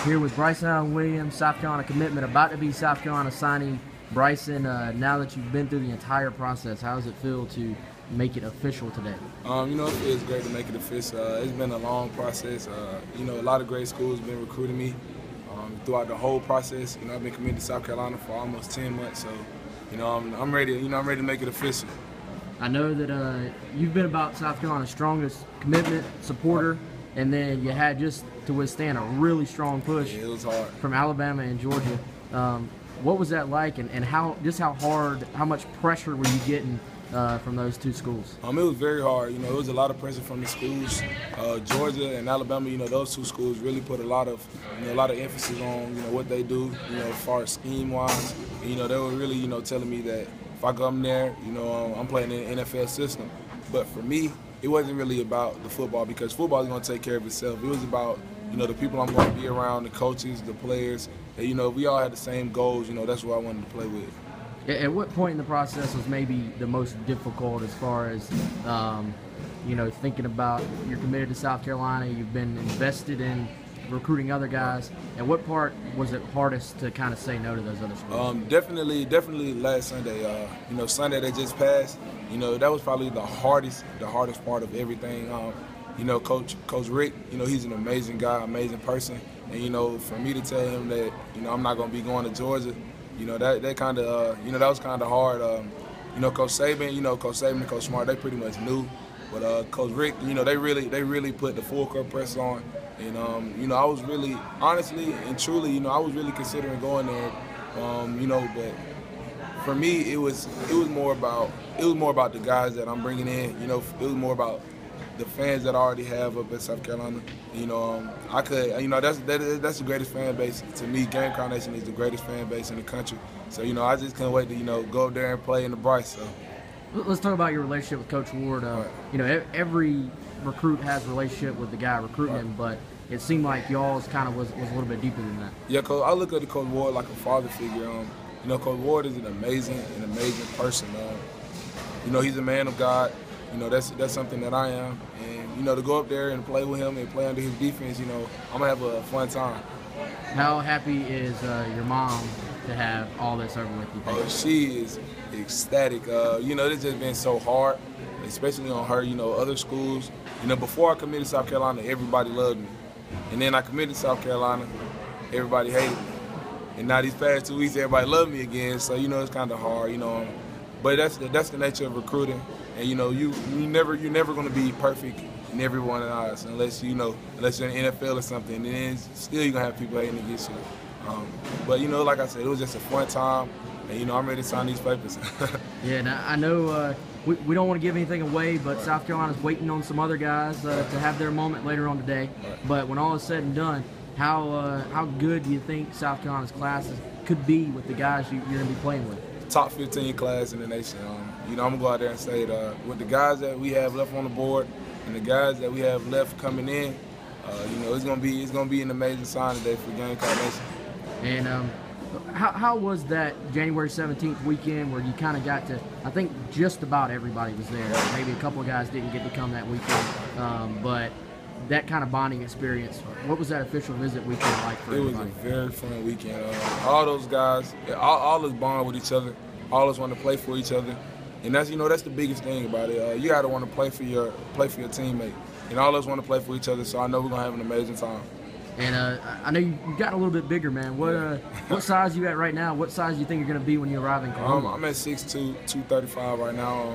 Here with Bryson Allen-Williams, South Carolina commitment, about to be South Carolina signing. Bryson, now that you've been through the entire process, how does it feel to make it official today? It feels great to make it official. It's been a long process. A lot of great schools have been recruiting me throughout the whole process. I've been committed to South Carolina for almost 10 months, so I'm ready. I'm ready to make it official. I know that you've been about South Carolina's strongest commitment supporter, and then you had just to withstand a really strong push. Yeah, it was hard. From Alabama and Georgia. What was that like, and how much pressure were you getting from those two schools? It was very hard. It was a lot of pressure from the schools. Georgia and Alabama, those two schools really put a lot of emphasis on, what they do, as far as scheme-wise. They were really, telling me that if I come there, I'm playing in the NFL system. But for me, it wasn't really about the football, because football is going to take care of itself. It was about, the people I'm going to be around, the coaches, the players. And, we all had the same goals. That's what I wanted to play with. At what point in the process was maybe the most difficult, as far as, thinking about you're committed to South Carolina, you've been invested in recruiting other guys? At what part was it hardest to kind of say no to those other schools? Definitely last Sunday. Sunday that just passed. That was probably the hardest part of everything. Coach Rick, he's an amazing guy, amazing person, and for me to tell him that I'm not going to be going to Georgia, that kind of that was kind of hard. Coach Saban, and Coach Smart, they pretty much knew, but Coach Rick, they really put the full court press on. And I was really, honestly and truly, I was really considering going there, but for me, it was more about the guys that I'm bringing in. It was more about the fans that I already have up at South Carolina. That's the greatest fan base to me. Gamecocks Nation is the greatest fan base in the country. So I just couldn't wait to go up there and play in the Bryce. So let's talk about your relationship with Coach Ward. Every recruit has a relationship with the guy recruiting him, but it seemed like y'all's kind of was a little bit deeper than that. Yeah, Coach, I look at Coach Ward like a father figure. Coach Ward is an amazing person. He's a man of God. That's something that I am. And, to go up there and play with him and play under his defense, I'm going to have a fun time. How happy is your mom to have all this over with you? Oh, she is ecstatic. It's just been so hard, especially on her, other schools. Before I committed to South Carolina, everybody loved me. And then I committed to South Carolina, everybody hated me. And now these past 2 weeks, everybody loved me again. So, it's kind of hard, But that's the nature of recruiting. And, you're never going to be perfect in everyone's eyes unless you're in the NFL or something. And then still you're going to have people hating against you. But, like I said, it was just a fun time. And, I'm ready to sign these papers. Yeah, now I know we don't want to give anything away, but South Carolina's waiting on some other guys to have their moment later on today. Right. But when all is said and done, how good do you think South Carolina's classes could be with the guys you're going to be playing with? Top 15 class in the nation. I'm going to go out there and say it. With the guys that we have left on the board and the guys that we have left coming in, it's going to be an amazing sign today for Gamecocks Nation. And how was that January 17th weekend where you kind of got to, I think just about everybody was there. Maybe a couple of guys didn't get to come that weekend, but that kind of bonding experience, what was that official visit weekend like for everybody? It was a very fun weekend. All those guys, all us bond with each other. All of us want to play for each other, and that's the biggest thing about it. You got to want to play for your teammate, and all of us want to play for each other. So I know we're gonna have an amazing time. And I know you got a little bit bigger, man. What size you at right now? What size do you think you're gonna be when you arrive in Columbia? I'm at 6'2", 235 right now.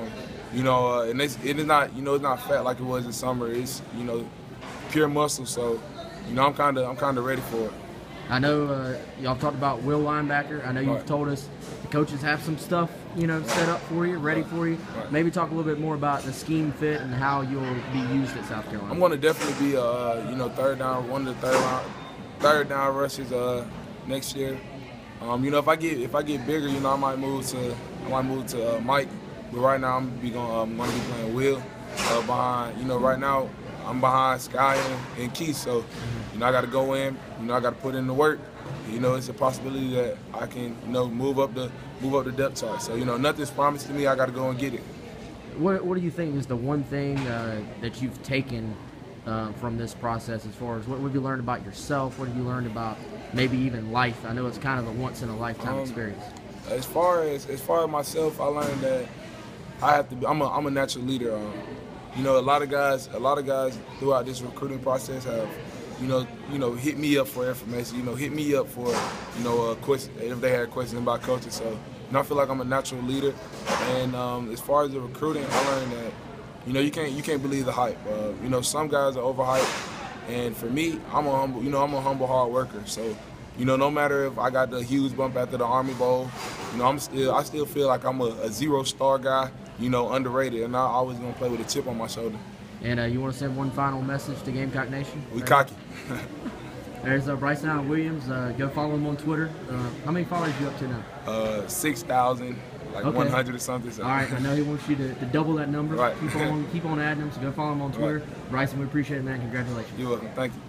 And it is not it's not fat like it was in summer. It's pure muscle. So I'm kind of ready for it. I know y'all talked about Will linebacker. I know you've told us the coaches have some stuff, set up for you, ready for you. Right. Maybe talk a little bit more about the scheme fit and how you'll be used at South Carolina. I'm going to definitely be, third down, one of the third down rushes next year. If I get bigger, I might move to Mike. But right now I'm going to be playing Will behind. Right now I'm behind Sky and Keith, so I got to go in. I got to put in the work. It's a possibility that I can move up the depth chart. So nothing's promised to me. I got to go and get it. What do you think is the one thing that you've taken from this process? As far as what have you learned about yourself? What have you learned about maybe even life? I know it's kind of a once in a lifetime experience. As far as myself, I learned that I have to be. I'm a natural leader. You know, a lot of guys throughout this recruiting process have, you know, hit me up for information. You know, hit me up for, you know, questions if they had questions about coaching. So, you know, I feel like I'm a natural leader. And as far as the recruiting, I learned that, you know, you can't believe the hype. You know, some guys are overhyped, and for me, I'm a humble hard worker. So, you know, no matter if I got the huge bump after the Army Bowl, you know, I still feel like I'm a 0-star guy, you know, underrated, and I'm always gonna play with a chip on my shoulder. And you want to send one final message to Gamecock Nation? We cocky. There's Bryson Allen-Williams. Go follow him on Twitter. How many followers are you up to now? 6,000, like okay. 100 or something. So. All right, I know he wants you to double that number. Right. Keep on adding him, so go follow him on Twitter. Right. Bryson, we appreciate it, man. Congratulations. You're welcome. Thank you.